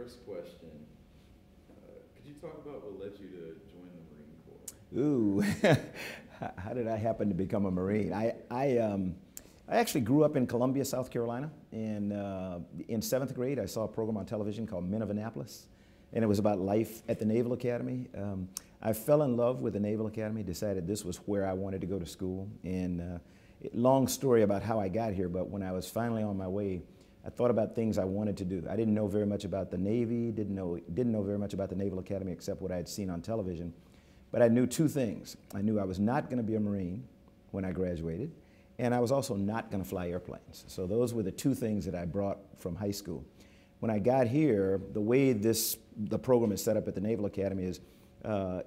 first question, could you talk about what led you to join the Ooh, how did I happen to become a Marine? I actually grew up in Columbia, South Carolina, and in 7th grade I saw a program on television called Men of Annapolis, and it was about life at the Naval Academy. I fell in love with the Naval Academy, decided this was where I wanted to go to school, and long story about how I got here, but when I was finally on my way, I thought about things I wanted to do. I didn't know very much about the Navy, didn't know very much about the Naval Academy except what I had seen on television, but I knew two things. I knew I was not going to be a Marine when I graduated, and I was also not going to fly airplanes. So those were the two things that I brought from high school. When I got here, the way the program is set up at the Naval Academy is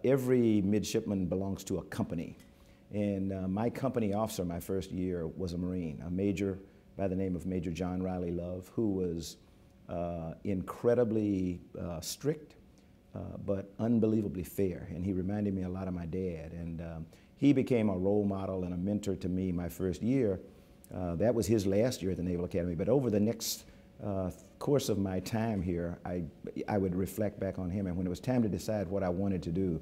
every midshipman belongs to a company. And my company officer my first year was a Marine, a major by the name of Major John Riley Love, who was incredibly strict, but unbelievably fair. And he reminded me a lot of my dad. And he became a role model and a mentor to me my first year. That was his last year at the Naval Academy. But over the next course of my time here, I would reflect back on him. And when it was time to decide what I wanted to do,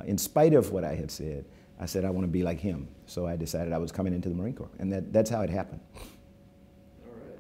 in spite of what I had said, I said I want to be like him. So I decided I was coming into the Marine Corps. And that's how it happened. All right.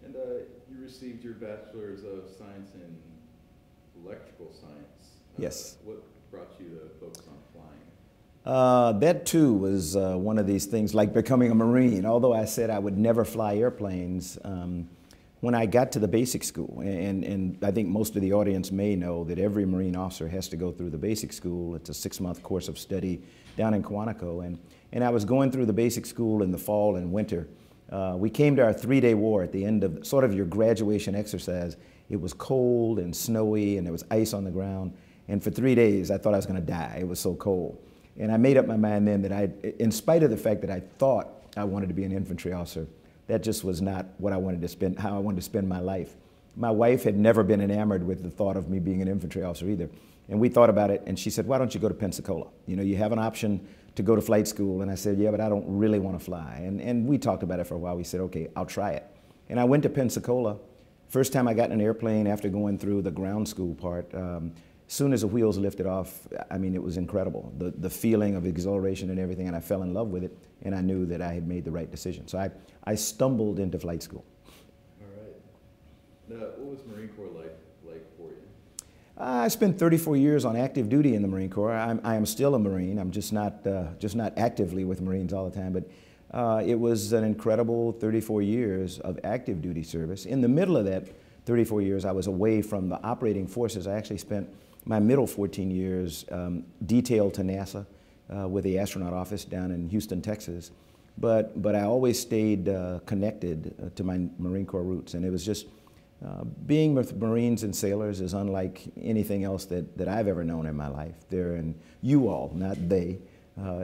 And you received your Bachelor's of Science in Electrical Science. Yes. What brought you to focus on flying? That too was one of these things like becoming a Marine. Although I said I would never fly airplanes, when I got to the basic school, and I think most of the audience may know that every Marine officer has to go through the basic school. It's a 6-month course of study down in Quantico. And I was going through the basic school in the fall and winter. We came to our 3-day war at the end of sort of your graduation exercise. It was cold and snowy and there was ice on the ground. And for 3 days, I thought I was going to die. It was so cold. And I made up my mind then that in spite of the fact that I thought I wanted to be an infantry officer, that just was not what I wanted to spend, how I wanted to spend my life. My wife had never been enamored with the thought of me being an infantry officer either. And we thought about it, and she said, why don't you go to Pensacola? You know, you have an option to go to flight school. And I said, yeah, but I don't really want to fly. And we talked about it for a while. We said, okay, I'll try it. And I went to Pensacola. First time I got in an airplane after going through the ground school part, as soon as the wheels lifted off, I mean, it was incredible. The feeling of exhilaration and everything, and I fell in love with it, and I knew that I had made the right decision. So I stumbled into flight school. All right. Now, what was Marine Corps like for you? I spent 34 years on active duty in the Marine Corps. I am still a Marine. I'm just not actively with Marines all the time, but it was an incredible 34 years of active duty service. In the middle of that 34 years, I was away from the operating forces. I actually spent my middle 14 years detailed to NASA with the astronaut office down in Houston, Texas. But I always stayed connected to my Marine Corps roots, and it was just being with Marines and sailors is unlike anything else that I've ever known in my life. And you all, not they,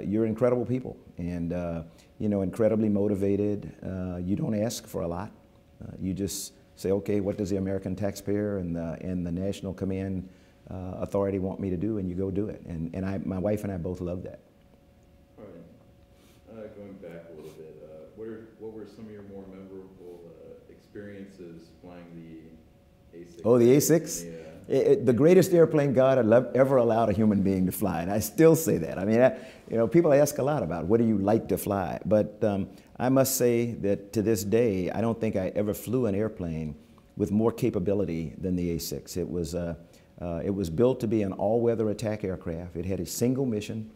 you're incredible people, and you know, incredibly motivated. You don't ask for a lot. You just say, okay, what does the American taxpayer and the National Command Authority want me to do, and you go do it. And my wife and I both love that. All right. Going back a little bit, what were some of your more memorable experiences flying the A6? Oh, the A6? Yeah. The greatest airplane God had ever allowed a human being to fly, and I still say that. I mean, you know, people ask a lot about what do you like to fly, but I must say that to this day, I don't think I ever flew an airplane with more capability than the A6. It was built to be an all-weather attack aircraft. It had a single mission,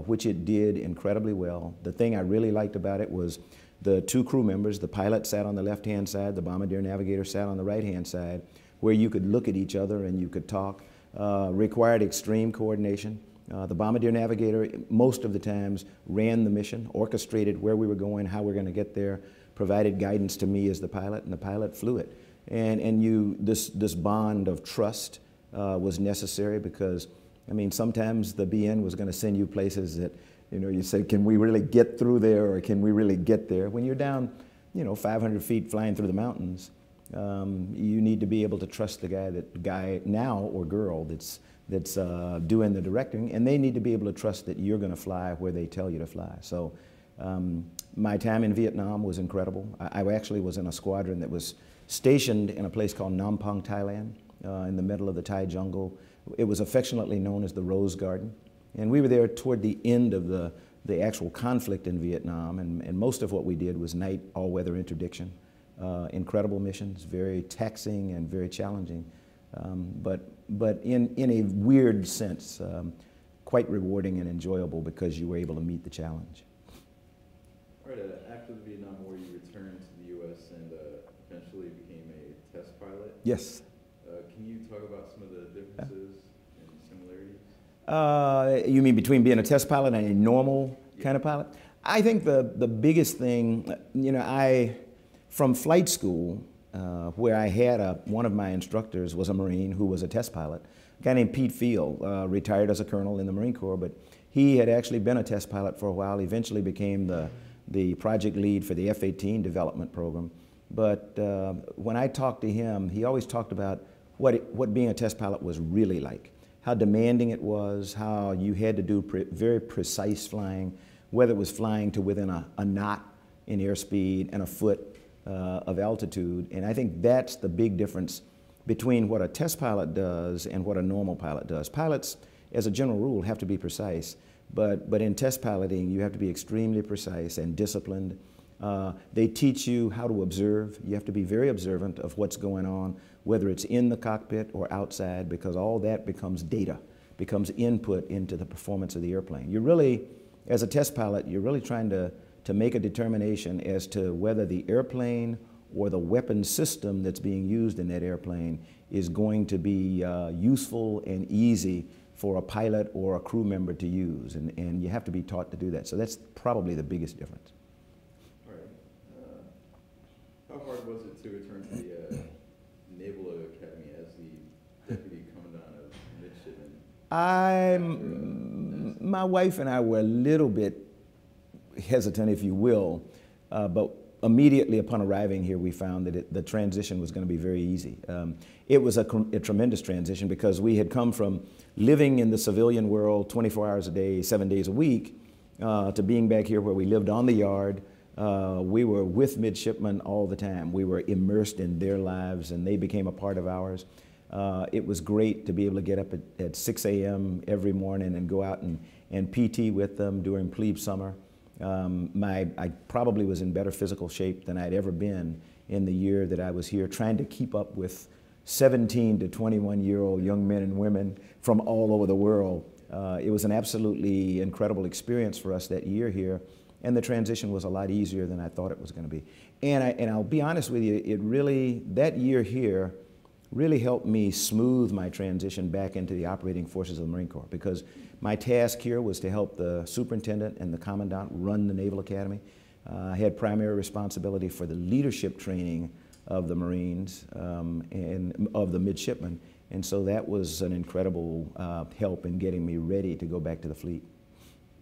which it did incredibly well. The thing I really liked about it was the two crew members. The pilot sat on the left-hand side, the bombardier navigator sat on the right-hand side, where you could look at each other and you could talk. Required extreme coordination. The bombardier navigator, most of the times, ran the mission, orchestrated where we were going, how we were going to get there, provided guidance to me as the pilot, and the pilot flew it. And this bond of trust was necessary because, I mean, sometimes the BN was going to send you places that, you know, you say, can we really get through there, or can we really get there? When you're down, you know, 500 feet flying through the mountains, you need to be able to trust the guy now or girl that's doing the directing, and they need to be able to trust that you're going to fly where they tell you to fly. So my time in Vietnam was incredible. I actually was in a squadron that was stationed in a place called Nampang, Thailand, in the middle of the Thai jungle. It was affectionately known as the Rose Garden. And we were there toward the end of the actual conflict in Vietnam, and most of what we did was night all-weather interdiction. Incredible missions, very taxing and very challenging, but in a weird sense, quite rewarding and enjoyable because you were able to meet the challenge. All right, after the Vietnam War, you returned to the U.S. and eventually became a test pilot. Yes. Can you talk about some of the differences and similarities? You mean between being a test pilot and a normal kind of pilot? I think the biggest thing, you know, from flight school, where I had one of my instructors was a Marine who was a test pilot, a guy named Pete Field, retired as a colonel in the Marine Corps, but he had actually been a test pilot for a while, eventually became the project lead for the F-18 development program. But when I talked to him, he always talked about what being a test pilot was really like, how demanding it was, how you had to do very precise flying, whether it was flying to within a knot in airspeed and a foot of altitude. And I think that's the big difference between what a test pilot does and what a normal pilot does. Pilots, as a general rule, have to be precise, but in test piloting, you have to be extremely precise and disciplined. They teach you how to observe. You have to be very observant of what's going on, whether it's in the cockpit or outside, because all that becomes data, becomes input into the performance of the airplane. You're really, as a test pilot, you're really trying to make a determination as to whether the airplane or the weapon system that's being used in that airplane is going to be useful and easy for a pilot or a crew member to use. And you have to be taught to do that. So that's probably the biggest difference. All right. How hard was it to return to the Naval Academy as the Deputy Commandant of Midshipmen? My wife and I were a little bit hesitant, if you will, but immediately upon arriving here, we found that the transition was going to be very easy. It was a tremendous transition because we had come from living in the civilian world 24 hours a day, 7 days a week, to being back here where we lived on the yard. We were with midshipmen all the time. We were immersed in their lives, and they became a part of ours. It was great to be able to get up at 6 a.m. every morning and go out and PT with them during plebe summer. I probably was in better physical shape than I'd ever been in the year that I was here, trying to keep up with 17 to 21-year-old young men and women from all over the world. It was an absolutely incredible experience for us that year here, and the transition was a lot easier than I thought it was going to be. And I'll be honest with you, that year here really helped me smooth my transition back into the operating forces of the Marine Corps, because my task here was to help the superintendent and the commandant run the Naval Academy. I had primary responsibility for the leadership training of the Marines and of the midshipmen, and so that was an incredible help in getting me ready to go back to the fleet.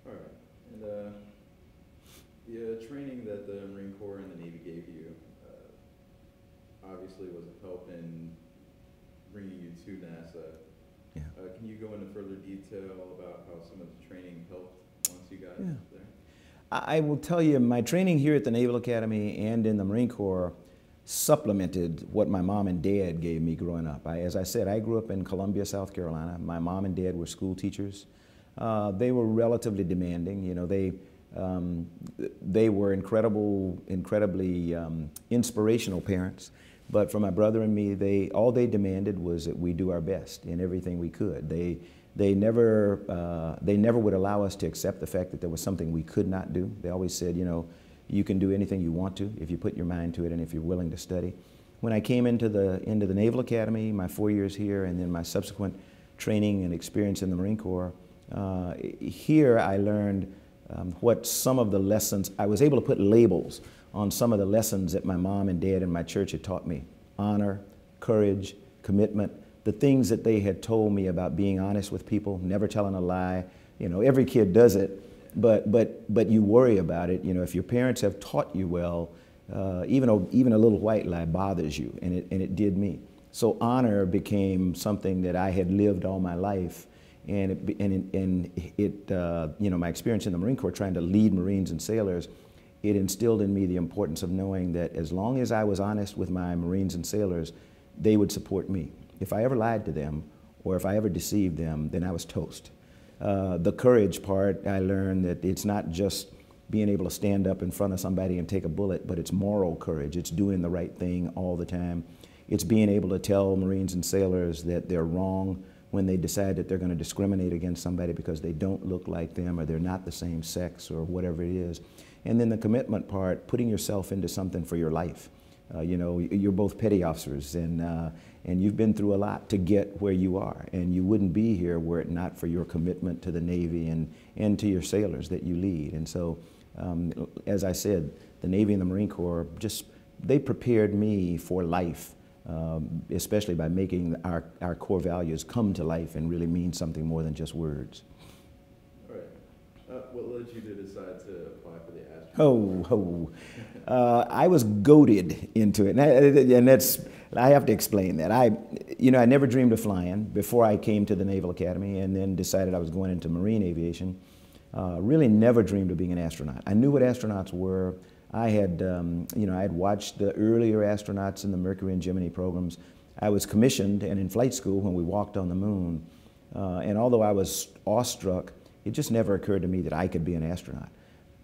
All right, and the training that the Marine Corps and the Navy gave you obviously was a help in bringing you to NASA. Yeah. Can you go into further detail about how some of the training helped once you got there? I will tell you, my training here at the Naval Academy and in the Marine Corps supplemented what my mom and dad gave me growing up. As I said, I grew up in Columbia, South Carolina. My mom and dad were school teachers. They were relatively demanding. You know, they were incredibly inspirational parents. But for my brother and me, all they demanded was that we do our best in everything we could. They never would allow us to accept the fact that there was something we could not do. They always said, you know, you can do anything you want to if you put your mind to it and if you're willing to study. When I came into the Naval Academy, my 4 years here, and then my subsequent training and experience in the Marine Corps, here I learned what some of the lessons, I was able to put labels on some of the lessons that my mom and dad and my church had taught me. honor, courage, commitment, the things that they had told me about being honest with people, never telling a lie. You know, every kid does it, but you worry about it. You know, if your parents have taught you well, even a little white lie bothers you, and it did me. So honor became something that I had lived all my life, and you know, my experience in the Marine Corps trying to lead Marines and sailors, it instilled in me the importance of knowing that as long as I was honest with my Marines and sailors, they would support me. If I ever lied to them or if I ever deceived them, then I was toast. The courage part, I learned that it's not just being able to stand up in front of somebody and take a bullet, but it's moral courage. It's doing the right thing all the time. It's being able to tell Marines and sailors that they're wrong when they decide that they're going to discriminate against somebody because they don't look like them or they're not the same sex or whatever it is. And then the commitment part, putting yourself into something for your life. You know, you're both petty officers, and you've been through a lot to get where you are, and you wouldn't be here were it not for your commitment to the Navy and to your sailors that you lead. And so, as I said, the Navy and the Marine Corps, they prepared me for life, especially by making our core values come to life and really mean something more than just words. All right. What led you to decide to apply for the astronaut? I was goaded into it, and that's, I have to explain that. I never dreamed of flying before I came to the Naval Academy, and then decided I was going into Marine Aviation. Really never dreamed of being an astronaut. I knew what astronauts were. I had, I had watched the earlier astronauts in the Mercury and Gemini programs. I was commissioned and in flight school when we walked on the moon. And although I was awestruck, it just never occurred to me that I could be an astronaut.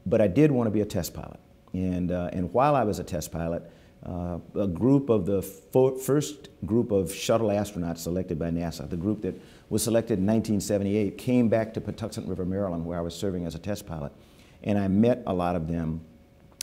But I did want to be a test pilot. And while I was a test pilot, a group of the first group of shuttle astronauts selected by NASA, the group that was selected in 1978, came back to Patuxent River, Maryland, where I was serving as a test pilot. And I met a lot of them.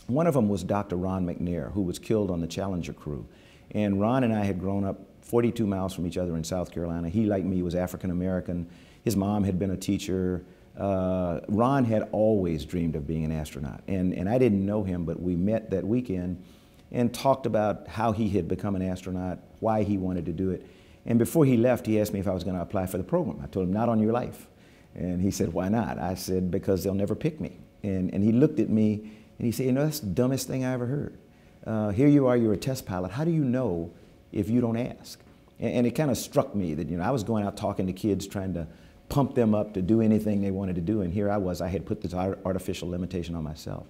One of them was Dr. Ron McNair, who was killed on the Challenger crew. And Ron and I had grown up 42 miles from each other in South Carolina. He, like me, was African American. His mom had been a teacher. Ron had always dreamed of being an astronaut. And I didn't know him, but we met that weekend and talked about how he had become an astronaut, why he wanted to do it. And before he left, he asked me if I was going to apply for the program. I told him, not on your life. And he said, why not? I said, because they'll never pick me. And he looked at me and he said, you know, that's the dumbest thing I ever heard. Here you are, you're a test pilot. How do you know if you don't ask? And it kind of struck me that, I was going out talking to kids, trying to pump them up to do anything they wanted to do. And here I had put this artificial limitation on myself.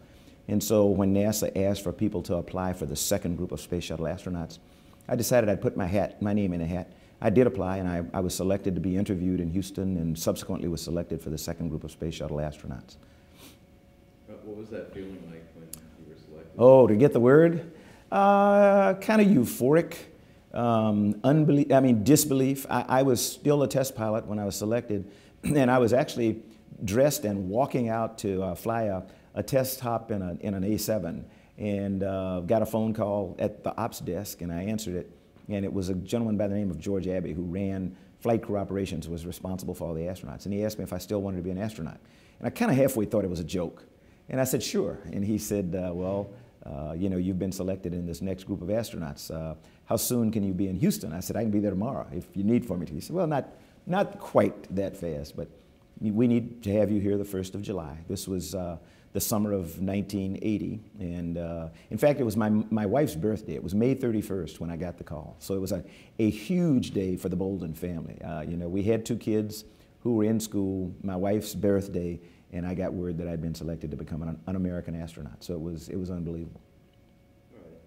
And so when NASA asked for people to apply for the second group of Space Shuttle astronauts, I decided I'd put my name in a hat. I did apply, and I was selected to be interviewed in Houston, and subsequently was selected for the second group of Space Shuttle astronauts. What was that feeling like when you were selected? Oh, to get the word? Kind of euphoric, disbelief. I was still a test pilot when I was selected, and I was actually dressed and walking out to fly a test hop in an A7, and got a phone call at the ops desk, and I answered it, and it was a gentleman by the name of George Abbey, who ran flight crew operations, was responsible for all the astronauts, and he asked me if I still wanted to be an astronaut. And I kind of halfway thought it was a joke, and I said, sure. And he said, you've been selected in this next group of astronauts. How soon can you be in Houston? I said, I can be there tomorrow if you need for me to. He said, well, not quite that fast, but we need to have you here the 1st of July. This was the summer of 1980, and in fact, it was my wife's birthday. It was May 31st when I got the call. So it was a huge day for the Boldin family. We had 2 kids who were in school, my wife's birthday, and I got word that I'd been selected to become an American astronaut. So it was unbelievable. All right.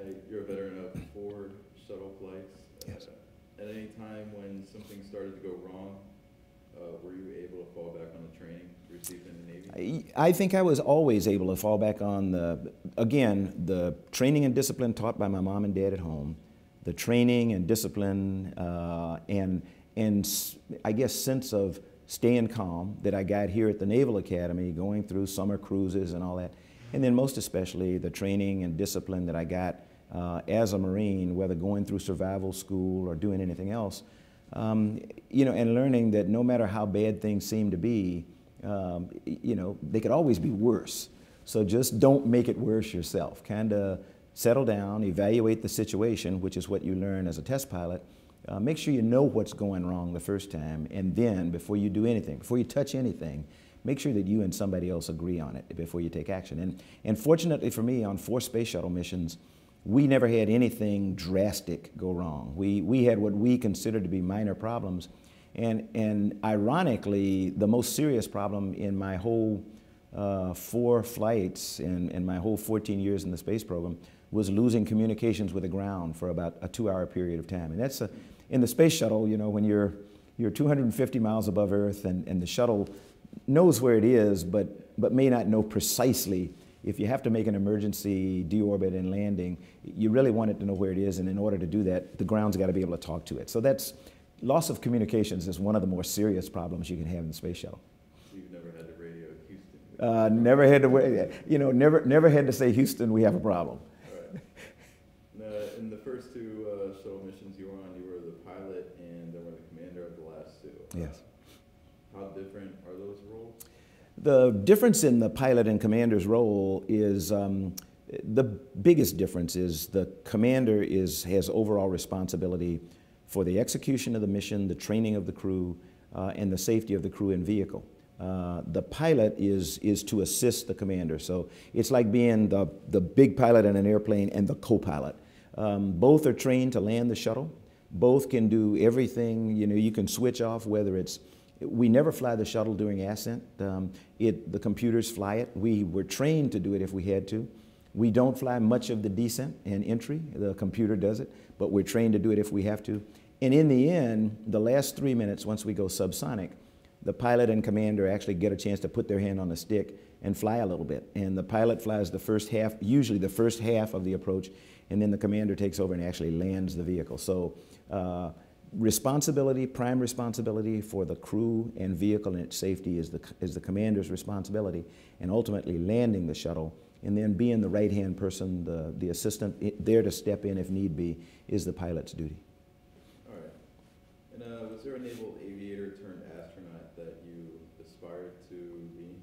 And you're a veteran of 4 shuttle flights. Yes. At any time when something started to go wrong, were you able to fall back on the training received in the Navy? I think I was always able to fall back on the training and discipline taught by my mom and dad at home, the training and discipline and I guess sense of staying calm that I got here at the Naval Academy, going through summer cruises and all that. And then most especially the training and discipline that I got as a Marine, whether going through survival school or doing anything else, and learning that no matter how bad things seem to be, they could always be worse. So just don't make it worse yourself. Kind of settle down, evaluate the situation, which is what you learn as a test pilot. Make sure you know what's going wrong the first time, and then before you do anything, before you touch anything, make sure that you and somebody else agree on it before you take action. And fortunately for me, on 4 space shuttle missions, we never had anything drastic go wrong. We had what we considered to be minor problems, and ironically, the most serious problem in my whole 4 flights and my whole 14 years in the space program was losing communications with the ground for about a 2-hour period of time. And that's in the space shuttle, you know, when you're 250 miles above Earth and the shuttle knows where it is, but may not know precisely. If you have to make an emergency deorbit and landing, you really want it to know where it is, and in order to do that, the ground's got to be able to talk to it. So that's loss of communications is one of the more serious problems you can have in the space shuttle. You've never had to radio Houston? Never had to, you know, never had to say, Houston, we have a problem. In the first 2 shuttle missions you were on, you were the pilot and then were the commander of the last 2. Yes. How different are those roles? The difference in the pilot and commander's role is, the biggest difference is the commander has overall responsibility for the execution of the mission, the training of the crew, and the safety of the crew and vehicle. The pilot is to assist the commander. So it's like being the big pilot in an airplane and the co-pilot. Both are trained to land the shuttle. Both can do everything. You know, you can switch off, whether it's, we never fly the shuttle during ascent. The computers fly it. We were trained to do it if we had to. We don't fly much of the descent and entry. The computer does it, but we're trained to do it if we have to. And in the end, the last 3 minutes, once we go subsonic, the pilot and commander actually get a chance to put their hand on the stick and fly a little bit. And the pilot flies the first half, usually the first half of the approach, and then the commander takes over and actually lands the vehicle. So responsibility, prime responsibility for the crew and vehicle and its safety is the commander's responsibility, and ultimately landing the shuttle, and then being the right-hand person, the assistant there to step in if need be, is the pilot's duty. All right. And was there a naval aviator turned astronaut that you aspired to be?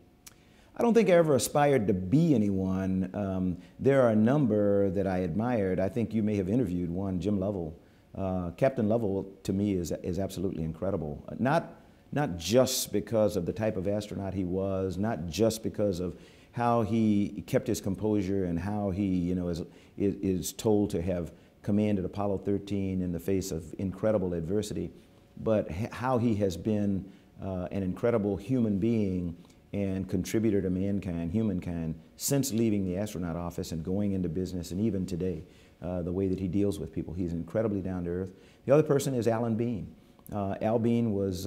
I don't think I ever aspired to be anyone. There are a number that I admired. I think you may have interviewed one, Jim Lovell. Captain Lovell, to me, is absolutely incredible. Not just because of the type of astronaut he was, not just because of how he kept his composure and how he, you know, is told to have commanded Apollo 13 in the face of incredible adversity, but how he has been an incredible human being and contributor to mankind, humankind, since leaving the astronaut office and going into business, and even today, the way that he deals with people. He's incredibly down to earth. The other person is Alan Bean. Al Bean was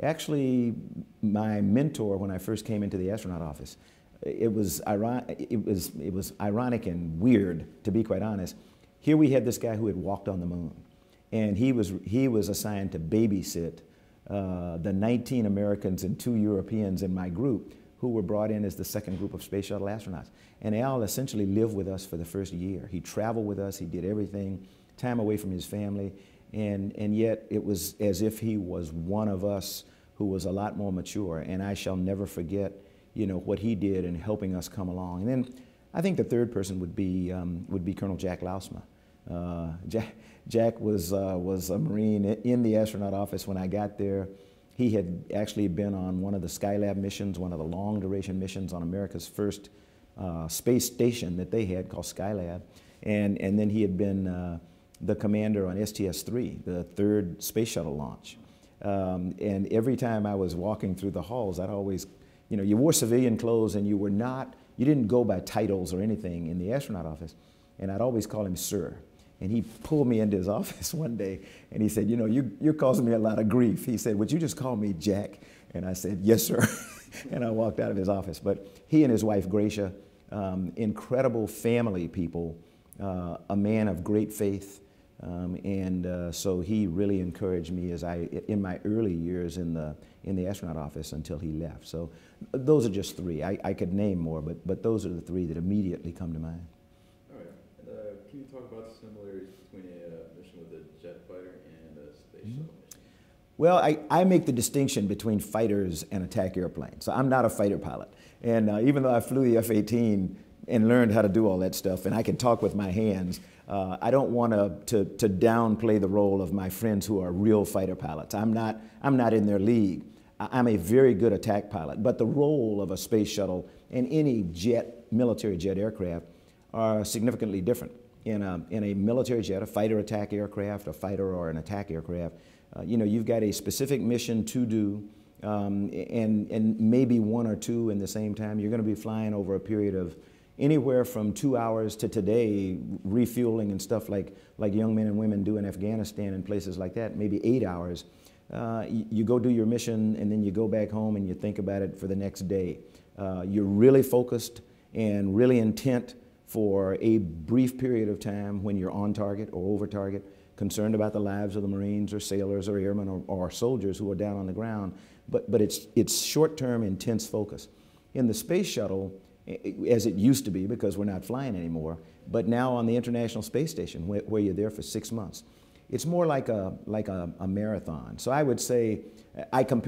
actually my mentor when I first came into the astronaut office. It was ironic and weird, to be quite honest. Here we had this guy who had walked on the moon, and he was assigned to babysit the 19 Americans and 2 Europeans in my group who were brought in as the second group of space shuttle astronauts. And Al essentially lived with us for the first year. He traveled with us, he did everything, time away from his family, and yet it was as if he was one of us who was a lot more mature. And I shall never forget, you know, what he did in helping us come along. And then I think the third person would be Colonel Jack Lausma. Jack was a Marine in the astronaut office when I got there. He had actually been on one of the Skylab missions, one of the long-duration missions on America's first space station that they had called Skylab. And then he had been the commander on STS-3, the 3rd space shuttle launch. And every time I was walking through the halls, I'd always, you know, you wore civilian clothes and you didn't go by titles or anything in the astronaut office. And I'd always call him sir. And he pulled me into his office one day and he said, you know, you're causing me a lot of grief. He said, would you just call me Jack? And I said, yes, sir. And I walked out of his office. But he and his wife, Gracia, incredible family people, a man of great faith. So he really encouraged me in my early years in the astronaut office until he left. So those are just 3. I could name more, but those are the 3 that immediately come to mind. Can you talk about the similarities between a mission with a jet fighter and a space shuttle mission? Well, I make the distinction between fighters and attack airplanes. So I'm not a fighter pilot. And even though I flew the F-18 and learned how to do all that stuff, and I can talk with my hands. I don't want to downplay the role of my friends who are real fighter pilots. I'm not in their league. I'm a very good attack pilot, but the role of a space shuttle and any military jet aircraft are significantly different. In a military jet, a fighter attack aircraft, a fighter or an attack aircraft, you've got a specific mission to do, and maybe one or two in the same time. You're going to be flying over a period of anywhere from 2 hours to today, refueling and stuff like young men and women do in Afghanistan and places like that, maybe 8 hours. You go do your mission, and then you go back home and you think about it for the next day. You're really focused and really intent for a brief period of time when you're on target or over target, concerned about the lives of the Marines or sailors or airmen or soldiers who are down on the ground. But it's short-term, intense focus. In the space shuttle, as it used to be, because we're not flying anymore, but now on the International Space Station, where you're there for 6 months, it's more like a marathon. So I would say,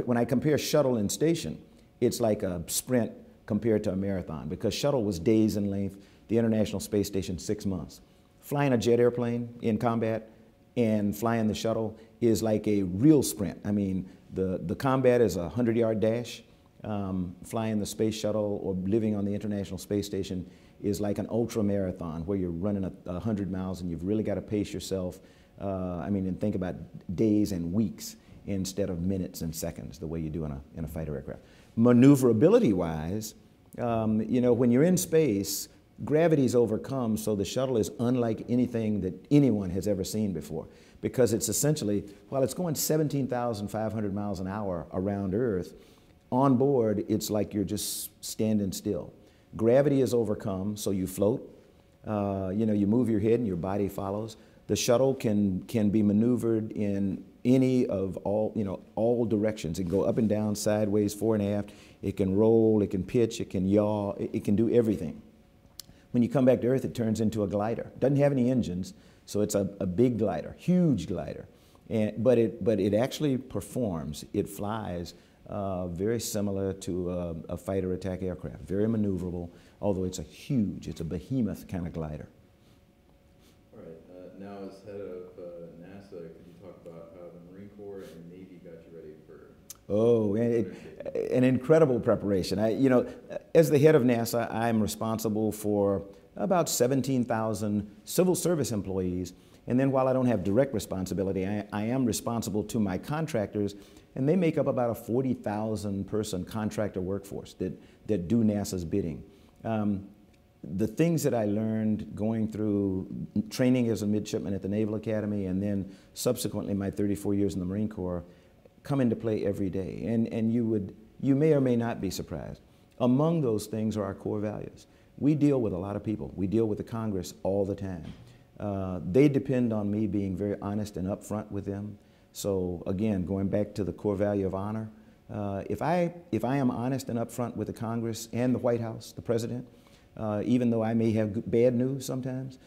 when I compare shuttle and station, it's like a sprint compared to a marathon, because shuttle was days in length, the International Space Station 6 months. Flying a jet airplane in combat and flying the shuttle is like a real sprint. I mean, the combat is a 100-yard dash. Flying the space shuttle or living on the International Space Station is like an ultra marathon where you're running 100 miles and you've really got to pace yourself. And think about days and weeks instead of minutes and seconds, the way you do in a fighter aircraft. Maneuverability-wise, when you're in space, gravity's overcome, so the shuttle is unlike anything that anyone has ever seen before, because it's essentially, while it's going 17,500 miles an hour around Earth, on board, it's like you're just standing still. Gravity is overcome, so you float. You move your head and your body follows. The shuttle can be maneuvered in any of all directions. It can go up and down, sideways, fore and aft. It can roll, it can pitch, it can yaw, it can do everything. When you come back to Earth, it turns into a glider. It doesn't have any engines, so it's a big glider, huge glider. But it actually performs. It flies very similar to a fighter attack aircraft, very maneuverable, although it's a behemoth kind of glider. All right, now as head of NASA, could you talk about how the Marine Corps and Navy got you ready for? Oh, an incredible preparation. As the head of NASA, I'm responsible for about 17,000 civil service employees. And then while I don't have direct responsibility, I am responsible to my contractors, and they make up about a 40,000 person contractor workforce that do NASA's bidding. The things that I learned going through training as a midshipman at the Naval Academy and then subsequently my 34 years in the Marine Corps come into play every day. And you may or may not be surprised. Among those things are our core values. We deal with a lot of people. We deal with the Congress all the time. They depend on me being very honest and upfront with them. So again, going back to the core value of honor, if I am honest and upfront with the Congress and the White House, the President, even though I may have bad news sometimes,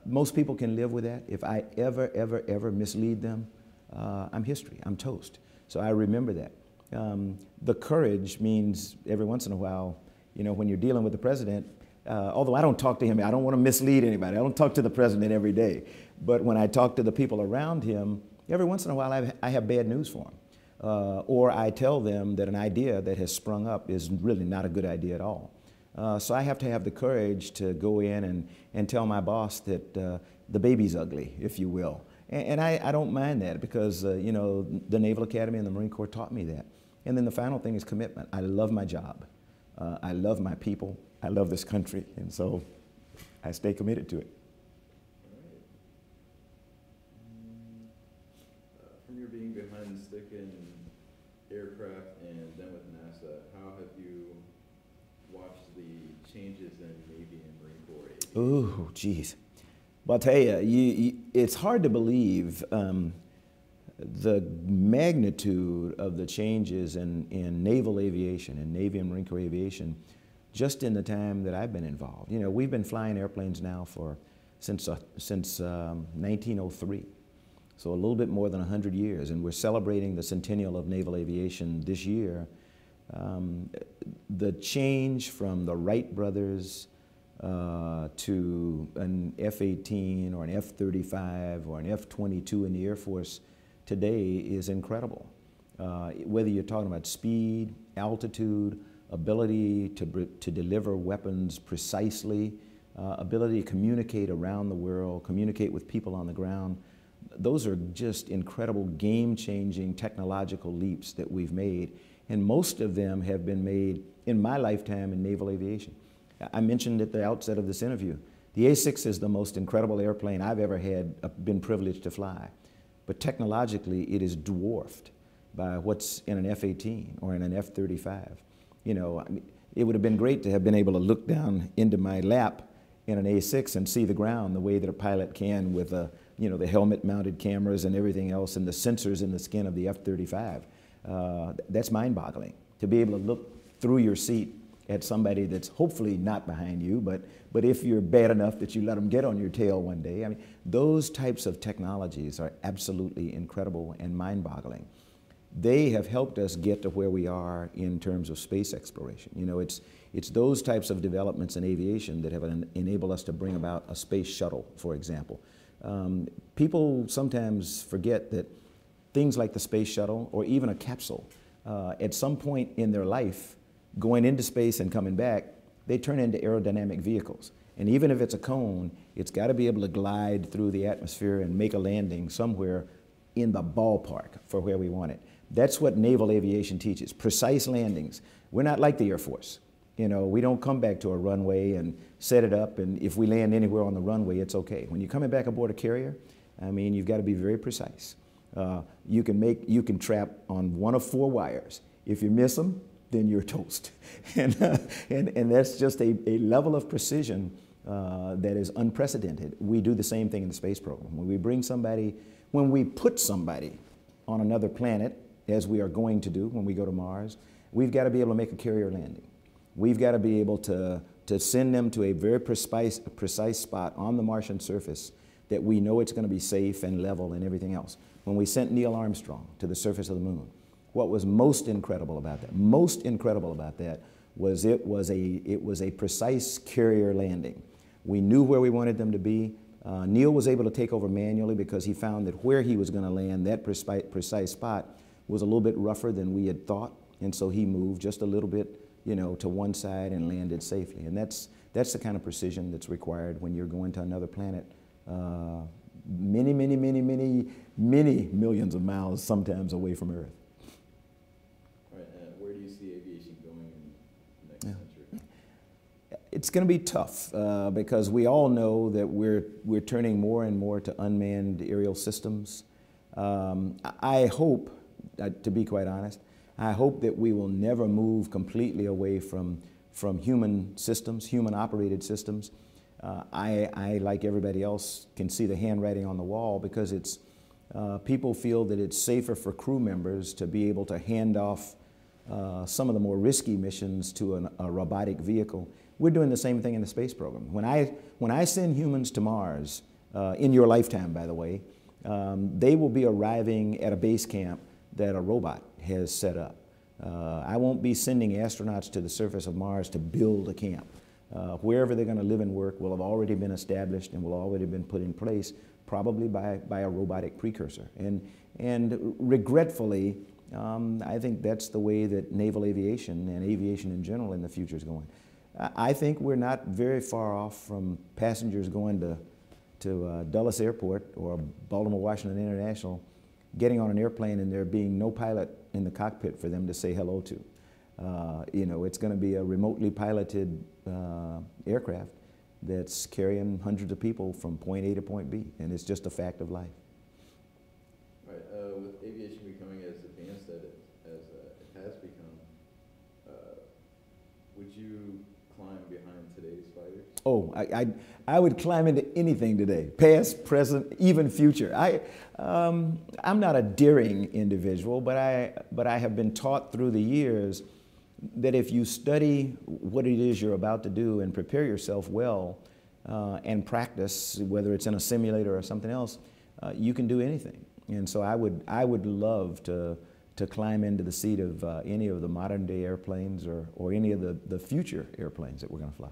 most people can live with that. If I ever mislead them, I'm history, I'm toast. So I remember that. The courage means every once in a while, when you're dealing with the President, although I don't talk to him, I don't want to mislead anybody. I don't talk to the President every day. But when I talk to the people around him, every once in a while I have bad news for them. Or I tell them that an idea that has sprung up is really not a good idea at all. So I have to have the courage to go in and tell my boss that the baby's ugly, if you will. And I don't mind that because, the Naval Academy and the Marine Corps taught me that. And then the final thing is commitment. I love my job. I love my people. I love this country. And so I stay committed to it. From your being behind the stick in aircraft and then with NASA, how have you watched the changes in Navy and Marine Corps aviation? Ooh, geez. Well, I'll tell you, it's hard to believe the magnitude of the changes in naval aviation, in Navy and Marine Corps aviation, just in the time that I've been involved. We've been flying airplanes now since 1903. So a little bit more than 100 years, and we're celebrating the centennial of naval aviation this year. The change from the Wright brothers to an F-18 or an F-35 or an F-22 in the Air Force today is incredible. Whether you're talking about speed, altitude, ability to deliver weapons precisely, ability to communicate around the world, communicate with people on the ground, those are just incredible game-changing technological leaps that we've made, and most of them have been made in my lifetime in naval aviation. I mentioned at the outset of this interview, the A-6 is the most incredible airplane I've ever been privileged to fly, but technologically it is dwarfed by what's in an F-18 or in an F-35. You know, it would have been great to have been able to look down into my lap in an A-6 and see the ground the way that a pilot can with the helmet-mounted cameras and everything else and the sensors in the skin of the F-35. That's mind-boggling, to be able to look through your seat at somebody that's hopefully not behind you, but if you're bad enough that you let them get on your tail one day. I mean, those types of technologies are absolutely incredible and mind-boggling. They have helped us get to where we are in terms of space exploration. You know, it's those types of developments in aviation that have enabled us to bring about a space shuttle, for example. People sometimes forget that things like the space shuttle or even a capsule, at some point in their life, going into space and coming back, they turn into aerodynamic vehicles. And even if it's a cone, it's got to be able to glide through the atmosphere and make a landing somewhere in the ballpark for where we want it. That's what naval aviation teaches, precise landings. We're not like the Air Force. You know, we don't come back to a runway and set it up, and if we land anywhere on the runway, it's okay. When you're coming back aboard a carrier, I mean, you've got to be very precise. You can trap on one of 4 wires. If you miss them, then you're toast. And that's just a level of precision that is unprecedented. We do the same thing in the space program. When we put somebody on another planet, as we are going to do when we go to Mars, we've got to be able to make a carrier landing. We've got to be able to send them to a very precise spot on the Martian surface that we know it's going to be safe and level and everything else. When we sent Neil Armstrong to the surface of the moon, what was most incredible about that was it was a precise carrier landing. We knew where we wanted them to be. Neil was able to take over manually because he found that where he was going to land, that precise spot, was a little bit rougher than we had thought, and so he moved just a little bit, you know, to one side and landed safely. And that's the kind of precision that's required when you're going to another planet, many millions of miles sometimes away from Earth. All right, where do you see aviation going in the next century? It's going to be tough because we all know that we're turning more and more to unmanned aerial systems. I hope, to be quite honest, I hope that we will never move completely away from human systems, human-operated systems. I, like everybody else, can see the handwriting on the wall because people feel that it's safer for crew members to be able to hand off some of the more risky missions to a robotic vehicle. We're doing the same thing in the space program. When I send humans to Mars, in your lifetime, by the way, they will be arriving at a base camp that a robot has set up. I won't be sending astronauts to the surface of Mars to build a camp. Wherever they're going to live and work will have already been established and will already been put in place, probably by a robotic precursor. And regretfully, I think that's the way that naval aviation and aviation in general in the future is going. I think we're not very far off from passengers going to Dulles Airport or Baltimore Washington International, getting on an airplane and there being no pilot in the cockpit for them to say hello to. You know, it's going to be a remotely piloted aircraft that's carrying hundreds of people from point A to point B, and it's just a fact of life. All right, with aviation becoming as advanced as it has become, would you climb behind today's fighters? Oh, I would climb into anything today, past, present, even future. I'm not a daring individual, but I have been taught through the years that if you study what it is you're about to do and prepare yourself well and practice, whether it's in a simulator or something else, you can do anything. And so I would love to climb into the seat of any of the modern day airplanes or any of the future airplanes that we're going to fly.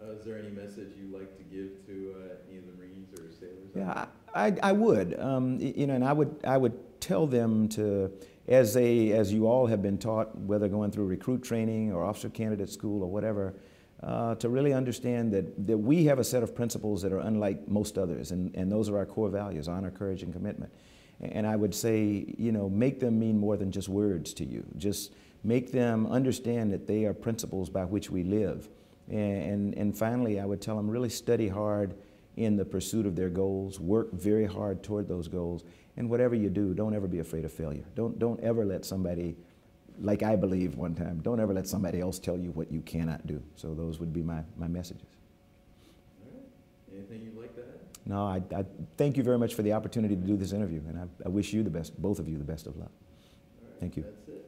Is there any message you'd like to give to any of the Marines or sailors? Yeah, I would, you know, and I would tell them to, as you all have been taught, whether going through recruit training or officer candidate school or whatever, to really understand that we have a set of principles that are unlike most others, and those are our core values: honor, courage, and commitment. And I would say, you know, make them mean more than just words to you. Just make them understand that they are principles by which we live. And finally, I would tell them really study hard in the pursuit of their goals, work very hard toward those goals, and whatever you do, don't ever be afraid of failure. Don't ever let somebody, like I believe one time, don't ever let somebody else tell you what you cannot do. So those would be my messages. All right. Anything you'd like to add? No, I thank you very much for the opportunity to do this interview, and I wish you the best, both of you the best of luck. All right. Thank you. That's it.